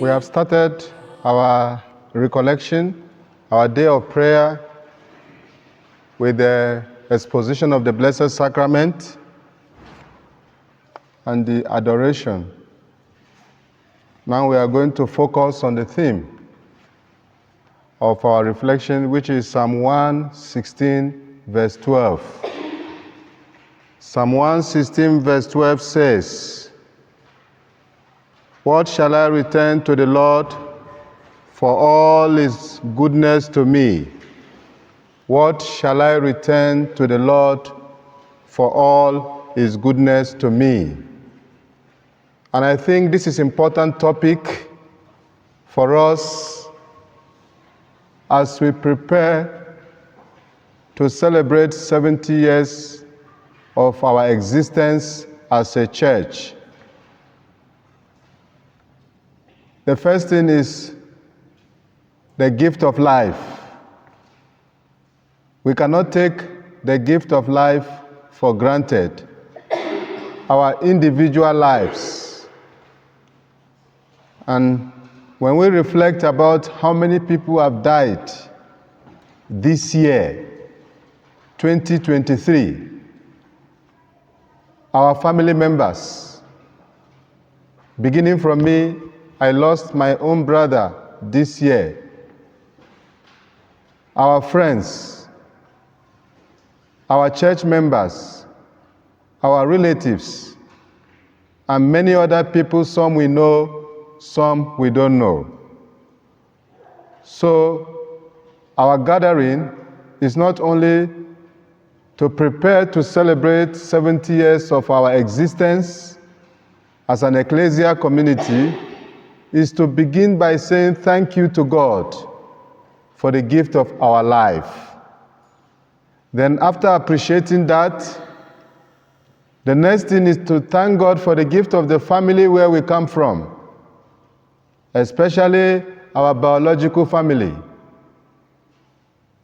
We have started our recollection, our day of prayer, with the exposition of the Blessed Sacrament and the adoration. Now we are going to focus on the theme of our reflection, which is Psalm 116, verse 12. Psalm 116, verse 12 says, "What shall I return to the Lord for all his goodness to me? What shall I return to the Lord for all his goodness to me?" And I think this is an important topic for us as we prepare to celebrate 70 years of our existence as a church. The first thing is the gift of life. We cannot take the gift of life for granted. Our individual lives. And when we reflect about how many people have died this year, 2023, our family members, beginning from me, I lost my own brother this year. Our friends, our church members, our relatives, and many other people, some we know, some we don't know. So our gathering is not only to prepare to celebrate 70 years of our existence as an ecclesia community, is to begin by saying thank you to God for the gift of our life. Then after appreciating that, the next thing is to thank God for the gift of the family where we come from, especially our biological family.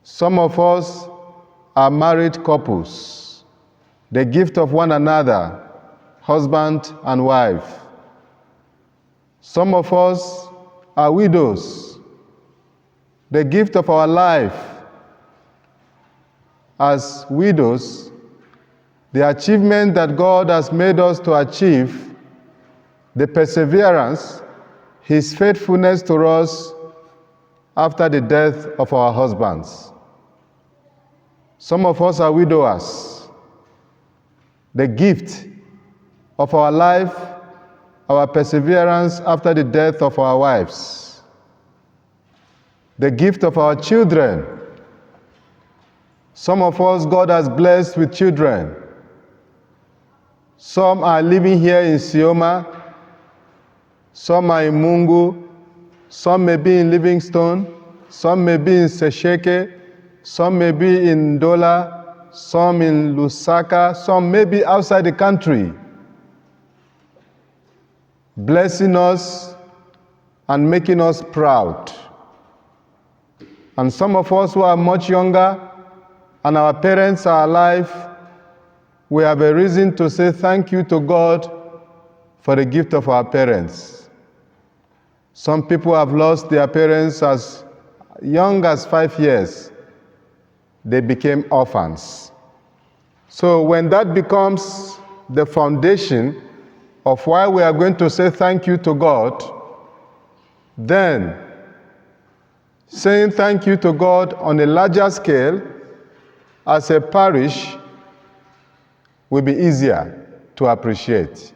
Some of us are married couples, the gift of one another, husband and wife. Some of us are widows, the gift of our life as widows, the achievement that God has made us to achieve, the perseverance, his faithfulness to us after the death of our husbands. Some of us are widowers. The gift of our life, our perseverance after the death of our wives. The gift of our children. Some of us, God has blessed with children. Some are living here in Sioma. Some are in Mungu. Some may be in Livingstone. Some may be in Sesheke. Some may be in Ndola. Some in Lusaka. Some may be outside the country, blessing us and making us proud. And some of us who are much younger and our parents are alive, we have a reason to say thank you to God for the gift of our parents. Some people have lost their parents as young as 5 years. They became orphans. So when that becomes the foundation of why we are going to say thank you to God, then saying thank you to God on a larger scale as a parish will be easier to appreciate.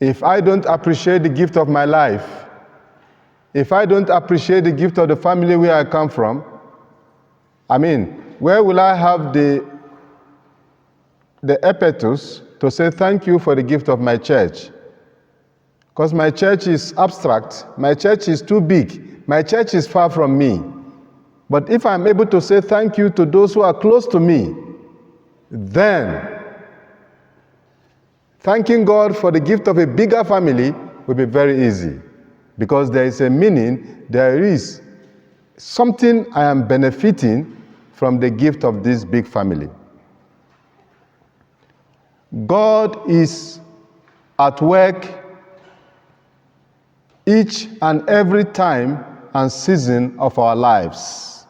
If I don't appreciate the gift of my life, if I don't appreciate the gift of the family where I come from, where will I have the impetus to say thank you for the gift of my church? Because my church is abstract, my church is too big, my church is far from me. But if I'm able to say thank you to those who are close to me, then thanking God for the gift of a bigger family will be very easy. Because there is a meaning, there is something I am benefiting from the gift of this big family. God is at work each and every time and season of our lives.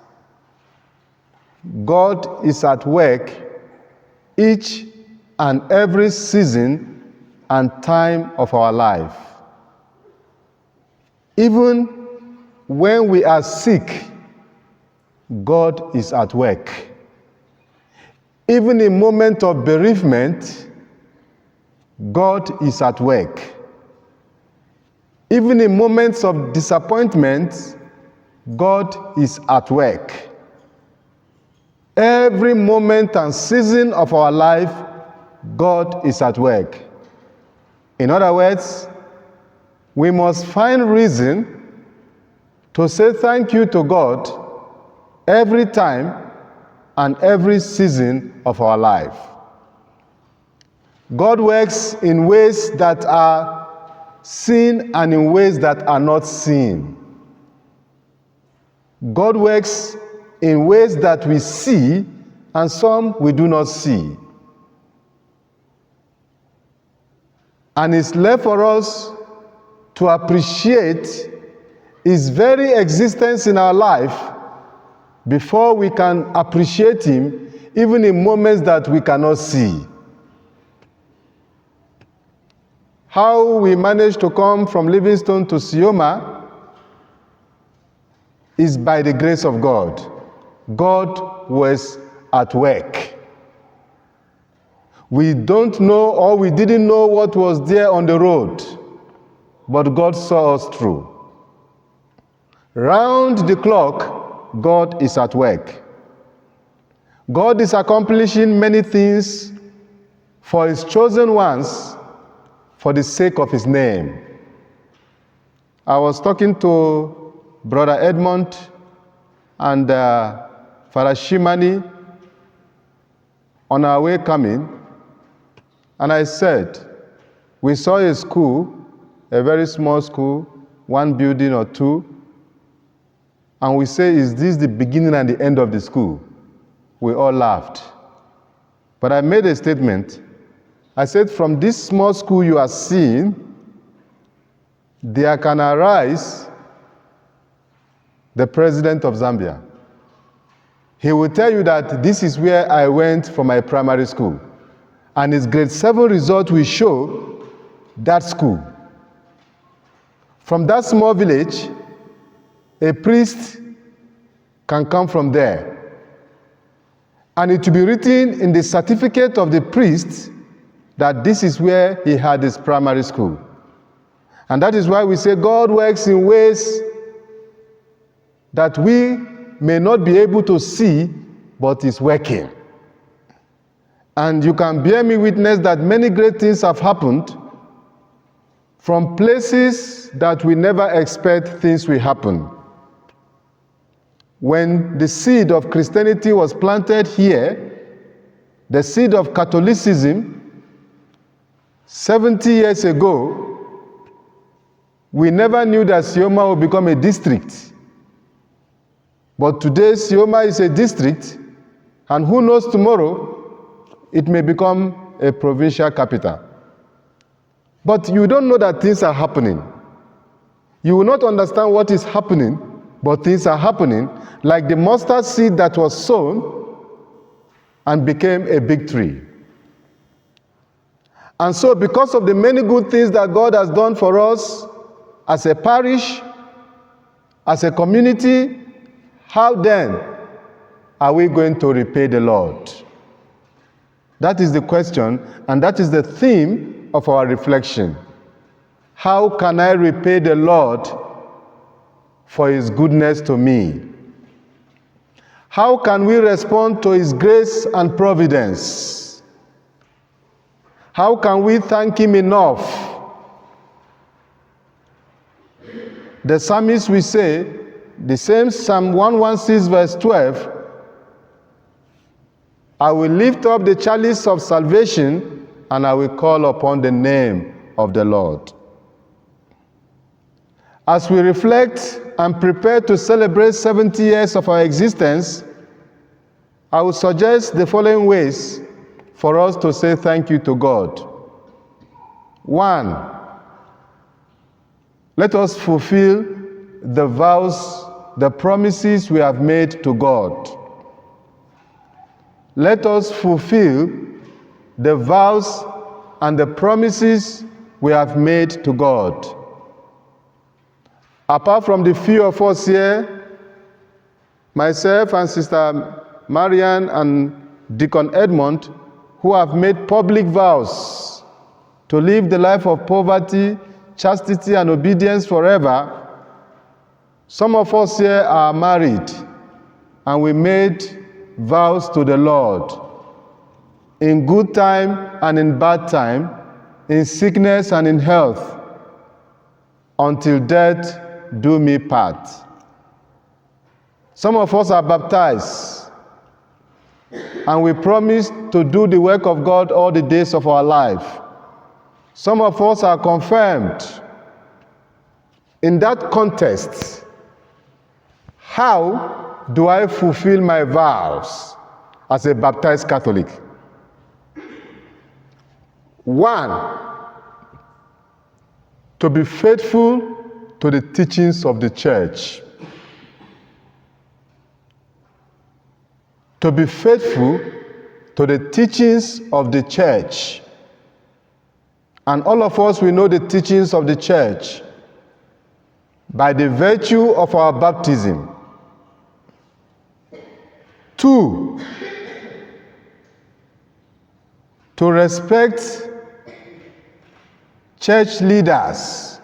God is at work each and every season and time of our life. Even when we are sick, God is at work. Even in moments of bereavement, God is at work. Even in moments of disappointment, God is at work. Every moment and season of our life, God is at work. In other words, we must find reason to say thank you to God every time and every season of our life. God works in ways that are seen and in ways that are not seen. God works in ways that we see and some we do not see. And it's left for us to appreciate His very existence in our life before we can appreciate Him, even in moments that we cannot see. How we managed to come from Livingstone to Sioma is by the grace of God. God was at work. We don't know, or we didn't know what was there on the road, but God saw us through. Round the clock, God is at work. God is accomplishing many things for His chosen ones for the sake of His name. I was talking to Brother Edmond and Father Shimani on our way coming, and I said, we saw a school, a very small school, one building or two, and we say, is this the beginning and the end of the school? We all laughed. But I made a statement. I said, from this small school you are seeing, there can arise the president of Zambia. He will tell you that this is where I went for my primary school. And his grade 7 result will show that school. From that small village, a priest can come from there. And it will be written in the certificate of the priest that this is where he had his primary school. And that is why we say God works in ways that we may not be able to see, but is working. And you can bear me witness that many great things have happened from places that we never expect things will happen. When the seed of Christianity was planted here, the seed of Catholicism, 70 years ago, we never knew that Sioma would become a district. But today, Sioma is a district, and who knows tomorrow, it may become a provincial capital. But you don't know that things are happening. You will not understand what is happening, but things are happening, like the mustard seed that was sown and became a big tree. And so, because of the many good things that God has done for us as a parish, as a community, how then are we going to repay the Lord? That is the question, and that is the theme of our reflection. How can I repay the Lord for His goodness to me? How can we respond to His grace and providence? How can we thank Him enough? The psalmist will say, the same Psalm 116 verse 12, I will lift up the chalice of salvation and I will call upon the name of the Lord. As we reflect and prepare to celebrate 70 years of our existence, I would suggest the following ways for us to say thank you to God. 1, Let us fulfill the vows, the promises we have made to God. Let us fulfill the vows and the promises we have made to God. Apart from the few of us here, myself and Sister Marian and Deacon Edmond, who have made public vows to live the life of poverty, chastity, and obedience forever, some of us here are married, and we made vows to the Lord in good time and in bad time, in sickness and in health, until death do me part. Some of us are baptized, and we promise to do the work of God all the days of our life. Some of us are confirmed. In that context, how do I fulfill my vows as a baptized Catholic? 1, to be faithful to the teachings of the church. To be faithful to the teachings of the church. And all of us, we know the teachings of the church by the virtue of our baptism. 2, to respect church leaders,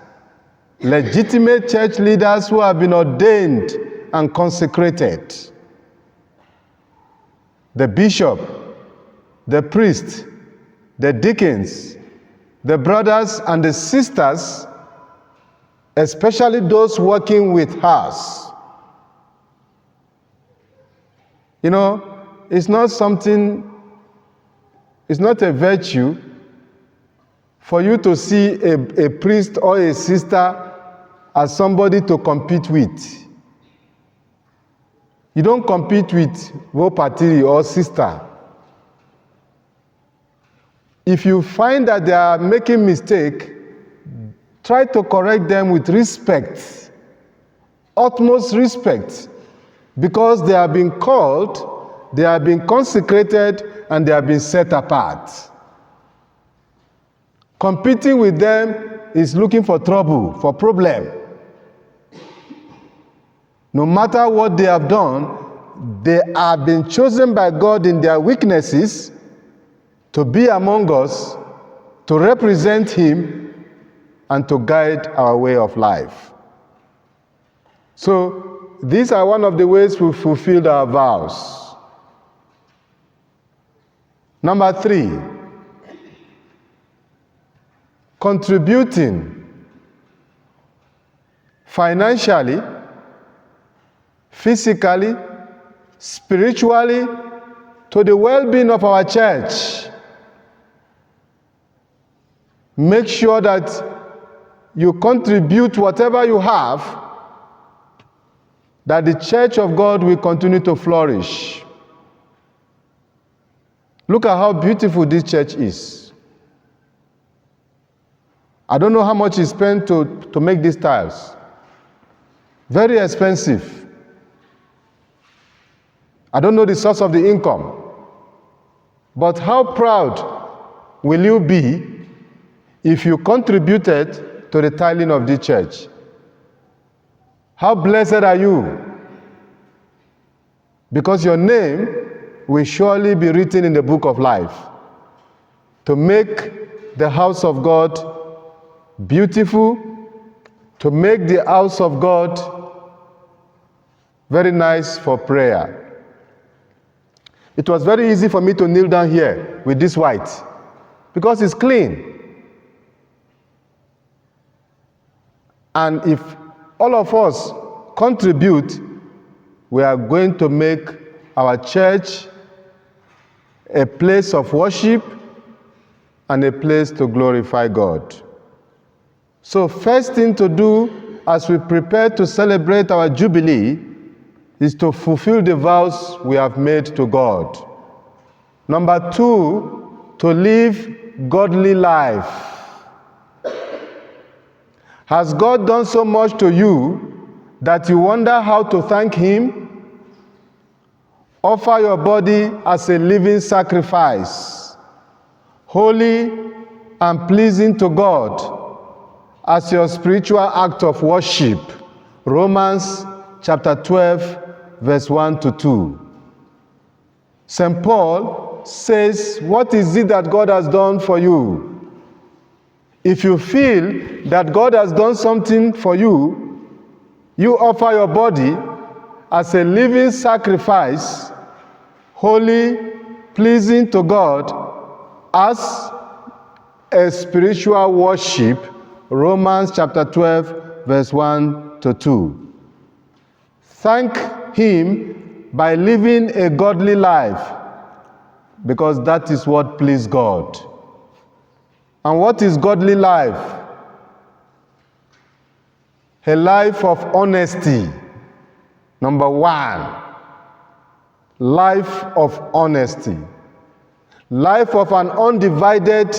legitimate church leaders who have been ordained and consecrated. The bishop, the priest, the deacons, the brothers and the sisters, especially those working with us. You know, it's not a virtue for you to see a priest or a sister as somebody to compete with. You don't compete with Wopatiri or sister. If you find that they are making mistake, try to correct them with respect, utmost respect, because they have been called, they have been consecrated, and they have been set apart. Competing with them is looking for trouble, for problem. No matter what they have done, they have been chosen by God in their weaknesses to be among us, to represent Him, and to guide our way of life. So, these are one of the ways we fulfilled our vows. Number 3, contributing financially, physically, spiritually, to the well-being of our church. Make sure that you contribute whatever you have, that the church of God will continue to flourish. Look at how beautiful this church is. I don't know how much is spent to make these tiles. Very expensive. I don't know the source of the income. But how proud will you be if you contributed to the tiling of the church? How blessed are you? Because your name will surely be written in the book of life to make the house of God beautiful, to make the house of God very nice for prayer. It was very easy for me to kneel down here with this white because it's clean. And if all of us contribute, we are going to make our church a place of worship and a place to glorify God. So first thing to do as we prepare to celebrate our Jubilee is to fulfill the vows we have made to God. Number 2, to live godly life. Has God done so much to you that you wonder how to thank Him? Offer your body as a living sacrifice, holy and pleasing to God, as your spiritual act of worship. Romans chapter 12, verse 1 to 2. St. Paul says, what is it that God has done for you? If you feel that God has done something for you, you offer your body as a living sacrifice, holy, pleasing to God, as a spiritual worship. Romans chapter 12, verse 1 to 2. Thank Him by living a godly life, because that is what pleases God. And what is godly life? A life of honesty. Number one, life of honesty. Life of an undivided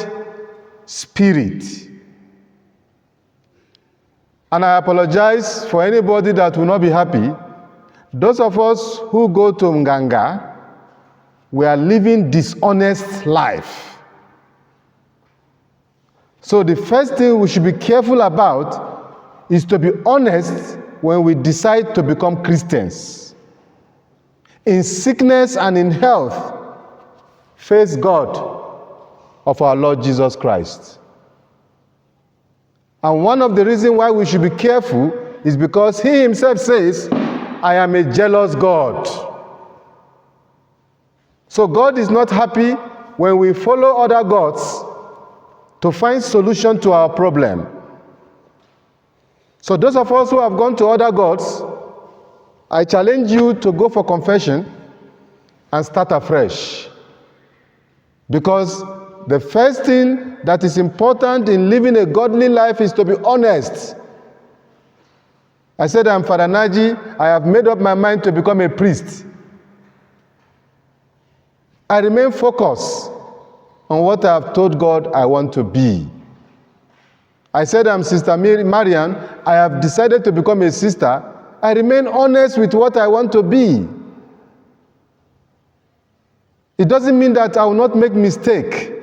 spirit. And I apologize for anybody that will not be happy. Those of us who go to Mganga, we are living dishonest life. So the first thing we should be careful about is to be honest when we decide to become Christians. In sickness and in health, face God of our Lord Jesus Christ. And one of the reasons why we should be careful is because He Himself says, I am a jealous God. So God is not happy when we follow other gods to find solution to our problem. So those of us who have gone to other gods, I challenge you to go for confession and start afresh. Because the first thing that is important in living a godly life is to be honest. I said, I'm Father Naji. I have made up my mind to become a priest. I remain focused on what I have told God I want to be. I said, I'm Sister Marian. I have decided to become a sister. I remain honest with what I want to be. It doesn't mean that I will not make mistake.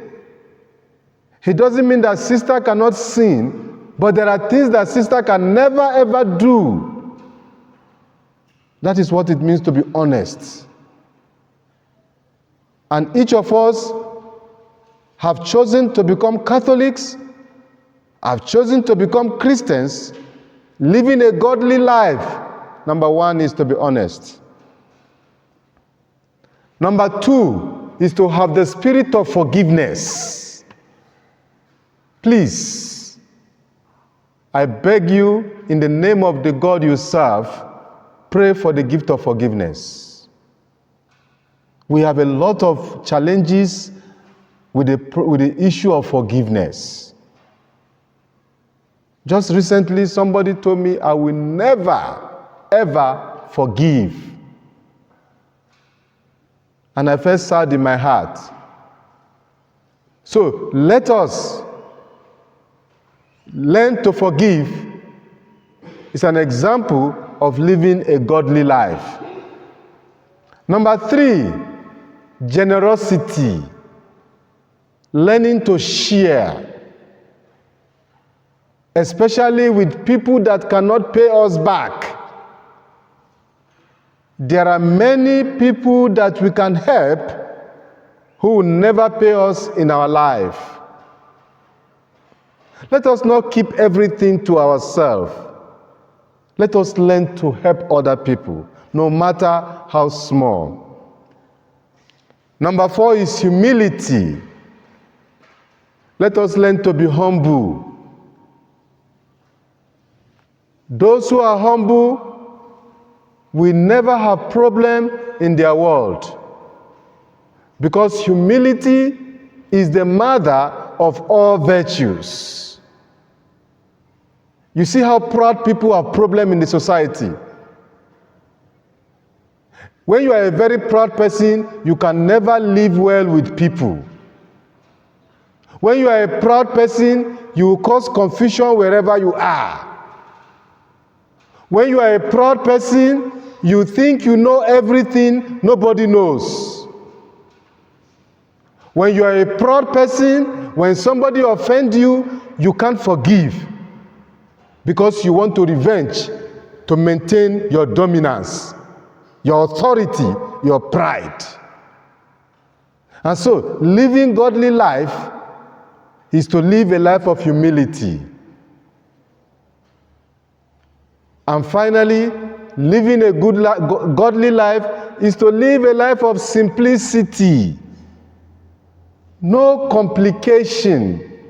It doesn't mean that sister cannot sin, but there are things that sister can never ever do. That is what it means to be honest. And each of us have chosen to become Catholics, have chosen to become Christians, living a godly life. Number one is to be honest. Number two is to have the spirit of forgiveness. Please, I beg you, in the name of the God you serve, pray for the gift of forgiveness. We have a lot of challenges with the issue of forgiveness. Just recently, somebody told me, I will never, ever forgive. And I felt sad in my heart. So let us learn to forgive. It's an example of living a godly life. Number three, generosity. Learning to share, especially with people that cannot pay us back. There are many people that we can help who will never pay us in our life. Let us not keep everything to ourselves. Let us learn to help other people, no matter how small. Number four is humility. Let us learn to be humble. Those who are humble will never have problem in their world, because humility is the mother of all virtues. You see how proud people have problem in the society. When you are a very proud person, you can never live well with people. When you are a proud person, you will cause confusion wherever you are. When you are a proud person, you think you know everything nobody knows. When you are a proud person, when somebody offends you, you can't forgive because you want to revenge to maintain your dominance, your authority, your pride. And so, living godly life is to live a life of humility. And finally, living a godly life is to live a life of simplicity. No complication,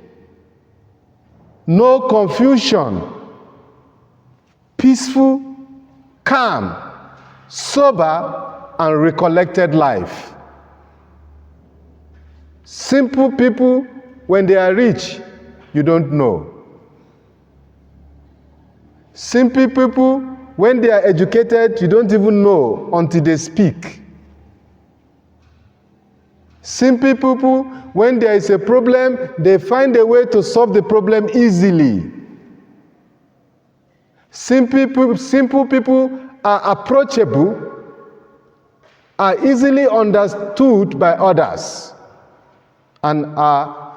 no confusion, peaceful, calm, sober, and recollected life. Simple people, when they are rich, you don't know. Simple people, when they are educated, you don't even know until they speak. Simple people, when there is a problem, they find a way to solve the problem easily. Simple people are approachable, are easily understood by others, and are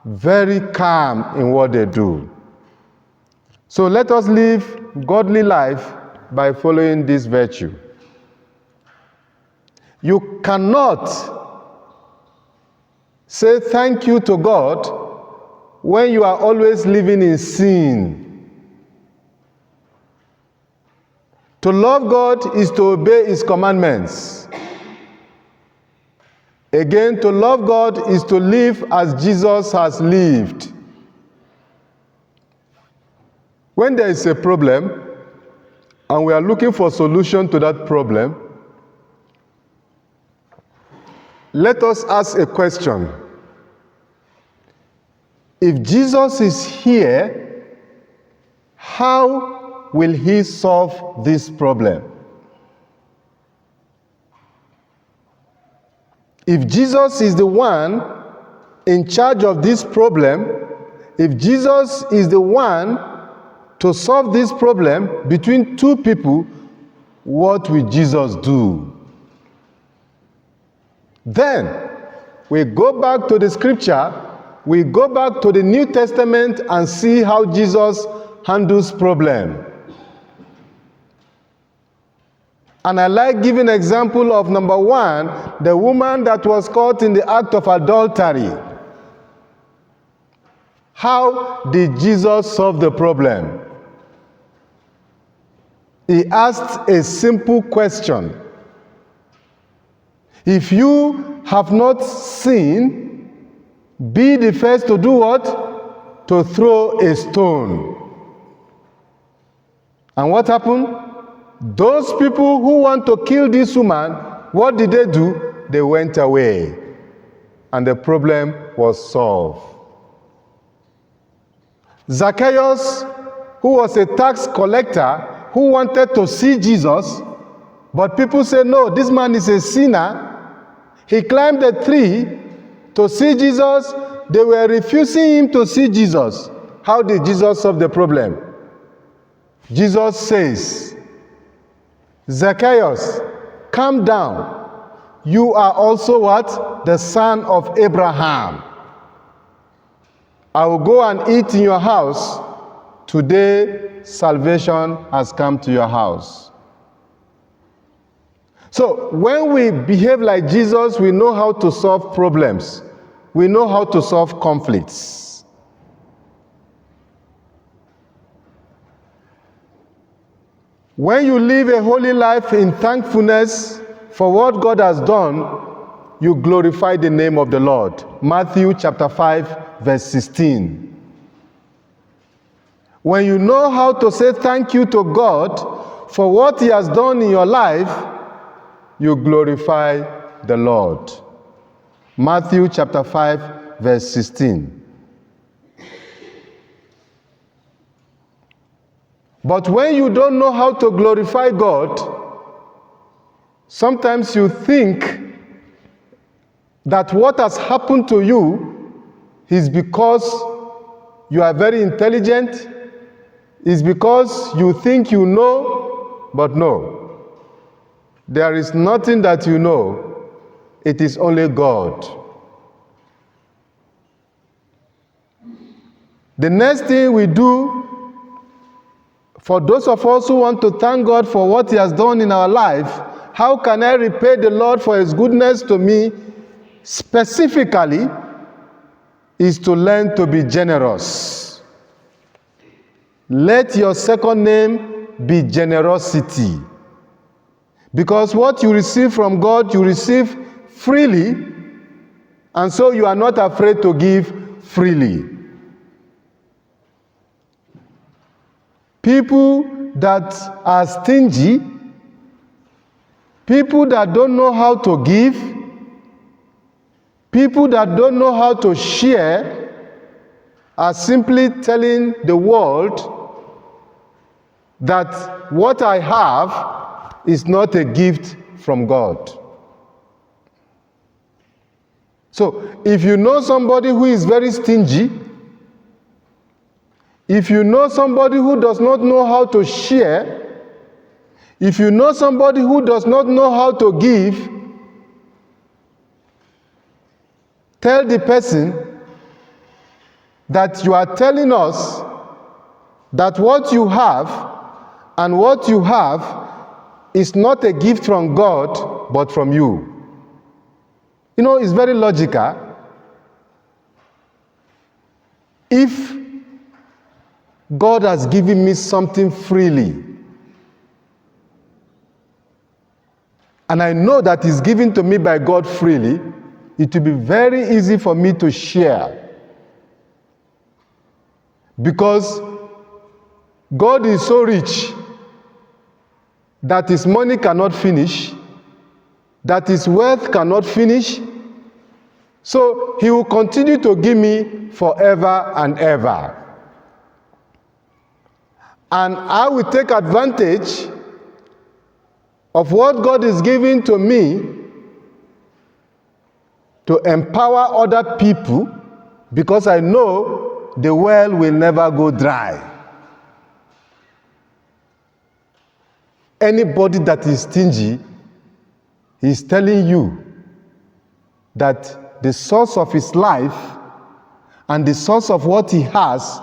very calm in what they do. So let us live godly life by following this virtue. You cannot say thank you to God when you are always living in sin. To love God is to obey His commandments. Again, to love God is to live as Jesus has lived. When there is a problem, and we are looking for a solution to that problem, let us ask a question. If Jesus is here, how will He solve this problem? If Jesus is the one in charge of this problem, if Jesus is the one to solve this problem between two people, what will Jesus do? Then we go back to the scripture, we go back to the New Testament and see how Jesus handles problem. And I like giving example of number one, the woman that was caught in the act of adultery. How did Jesus solve the problem? He asked a simple question. If you have not sinned, be the first to do what? To throw a stone. And what happened? Those people who want to kill this woman, what did they do? They went away. And the problem was solved. Zacchaeus, who was a tax collector, who wanted to see Jesus, but people said, no, this man is a sinner. He climbed a tree to see Jesus. They were refusing him to see Jesus. How did Jesus solve the problem? Jesus says, Zacchaeus, calm down. You are also what? The son of Abraham. I will go and eat in your house. Today, salvation has come to your house. So, when we behave like Jesus, we know how to solve problems. We know how to solve conflicts. When you live a holy life in thankfulness for what God has done, you glorify the name of the Lord. Matthew chapter 5, verse 16. When you know how to say thank you to God for what He has done in your life, you glorify the Lord. Matthew chapter 5, verse 16. But when you don't know how to glorify God, sometimes you think that what has happened to you is because you are very intelligent, it's because you think you know, but no. There is nothing that you know. It is only God. The next thing we do, for those of us who want to thank God for what He has done in our life, how can I repay the Lord for His goodness to me specifically, is to learn to be generous. Let your second name be generosity. Because what you receive from God, you receive freely, and so you are not afraid to give freely. People that are stingy, people that don't know how to give, people that don't know how to share, are simply telling the world that what I have is not a gift from God. So, if you know somebody who is very stingy, if you know somebody who does not know how to share, if you know somebody who does not know how to give, tell the person that you are telling us that what you have and what you have is not a gift from God, but from you. You know, it's very logical. If God has given me something freely, and I know that it's given to me by God freely, it will be very easy for me to share. Because God is so rich that His money cannot finish, that His wealth cannot finish, so He will continue to give me forever and ever. And I will take advantage of what God is giving to me to empower other people, because I know the well will never go dry. Anybody that is stingy is telling you that the source of his life and the source of what he has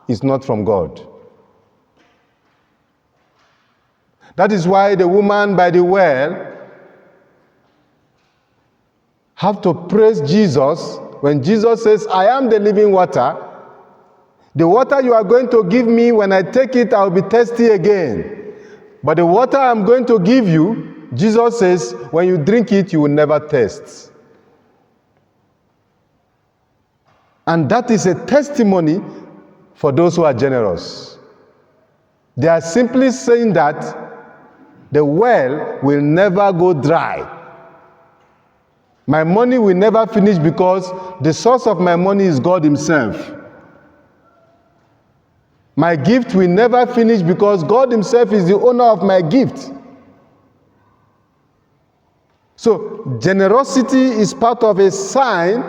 is not from God. That is why the woman by the well have to praise Jesus when Jesus says, I am the living water. The water you are going to give me, when I take it, I will be thirsty again. But the water I'm going to give you, Jesus says, when you drink it, you will never thirst. And that is a testimony for those who are generous. They are simply saying that the well will never go dry. My money will never finish because the source of my money is God Himself. My gift will never finish because God Himself is the owner of my gift. So, generosity is part of a sign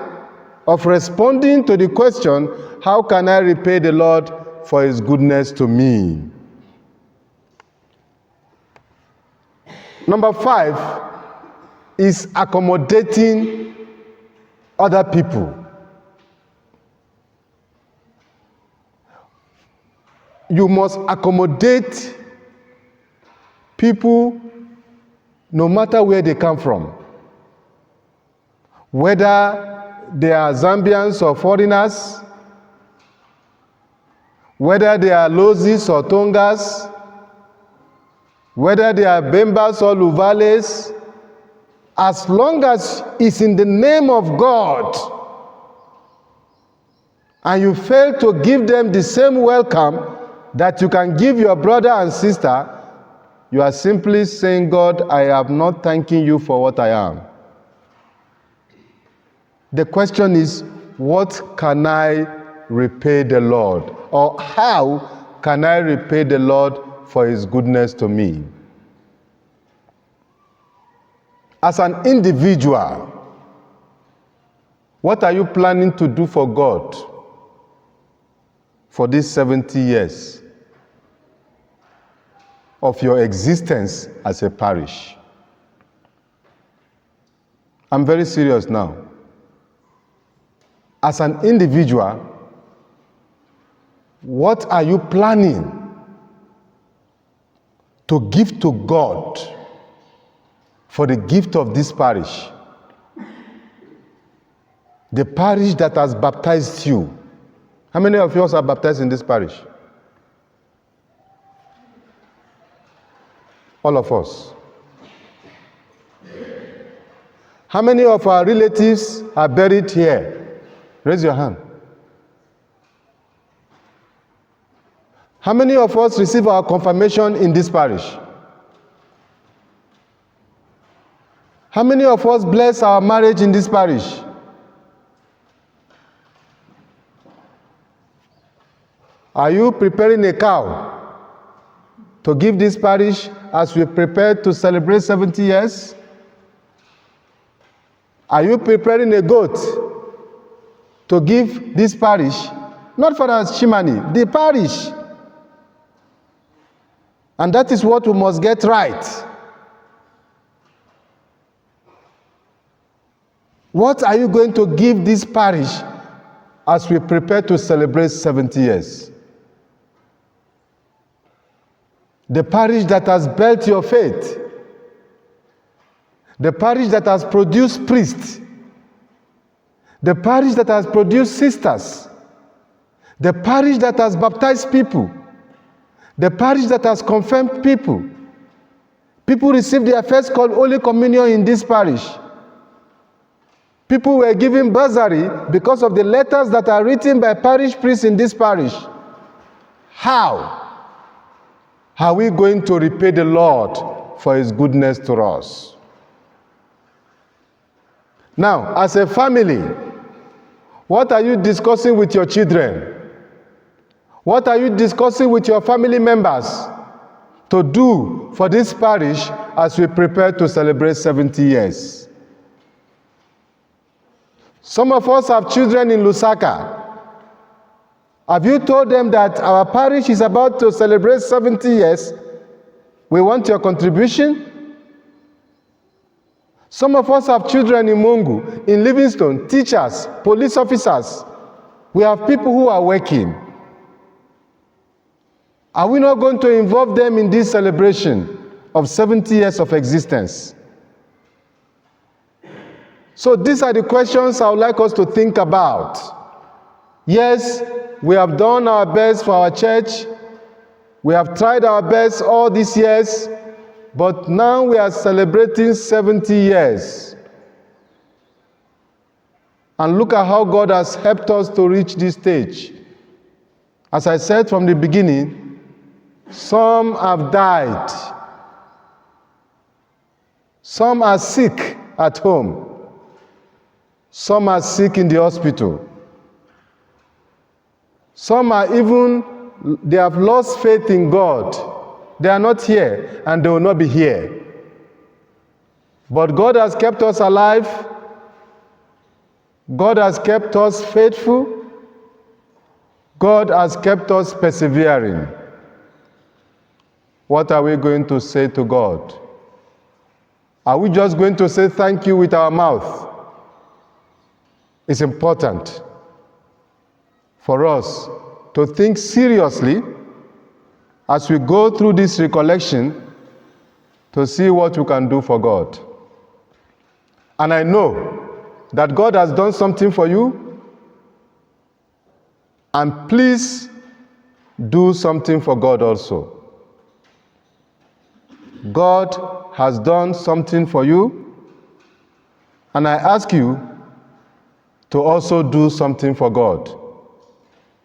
of responding to the question, how can I repay the Lord for His goodness to me? Number 5 is accommodating other people. You must accommodate people no matter where they come from. Whether they are Zambians or foreigners, whether they are Lozis or Tongas, whether they are Bembas or Luvales, as long as it's in the name of God, and you fail to give them the same welcome that you can give your brother and sister, you are simply saying, God, I am not thanking you for what I am. The question is, what can I repay the Lord? Or how can I repay the Lord for His goodness to me? As an individual, what are you planning to do for God? for these 70 years of your existence as a parish? I'm very serious now. As an individual, what are you planning to give to God for the gift of this parish? The parish that has baptized you. How many of you are baptized in this parish? All of us. How many of our relatives are buried here? Raise your hand. How many of us receive our confirmation in this parish? How many of us bless our marriage in this parish? Are you preparing a cow to give this parish as we prepare to celebrate 70 years? Are you preparing a goat to give this parish? Not for us, Shimani, the parish. And that is what we must get right. What are you going to give this parish as we prepare to celebrate 70 years? The parish that has built your faith. The parish that has produced priests. The parish that has produced sisters. The parish that has baptized people. The parish that has confirmed people. People received their first Holy Communion in this parish. People were given bursary because of the letters that are written by parish priests in this parish. How are we going to repay the Lord for his goodness to us? Now, as a family, what are you discussing with your children? What are you discussing with your family members to do for this parish as we prepare to celebrate 70 years? Some of us have children in Lusaka. Have you told them that our parish is about to celebrate 70 years? We want your contribution? Some of us have children in Mungu, in Livingstone, teachers, police officers. We have people who are working. Are we not going to involve them in this celebration of 70 years of existence? So these are the questions I would like us to think about. Yes, we have done our best for our church. We have tried our best all these years, but now we are celebrating 70 years. And look at how God has helped us to reach this stage. As I said from the beginning, some have died. Some are sick at home. Some are sick in the hospital. Some are they have lost faith in God. They are not here, and they will not be here. But God has kept us alive. God has kept us faithful. God has kept us persevering. What are we going to say to God? Are we just going to say thank you with our mouth? It's important for us to think seriously as we go through this recollection to see what we can do for God. And I know that God has done something for you, and please do something for God also. God has done something for you, and I ask you to also do something for God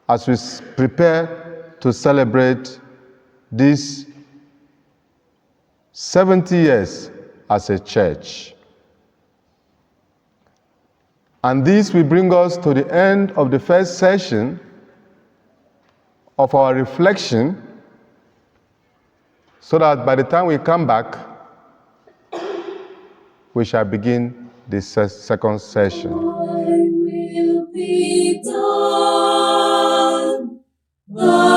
as we prepare to celebrate these 70 years as a church. And this will bring us to the end of the first session of our reflection, so that by the time we come back, we shall begin the second session. Thy will be done The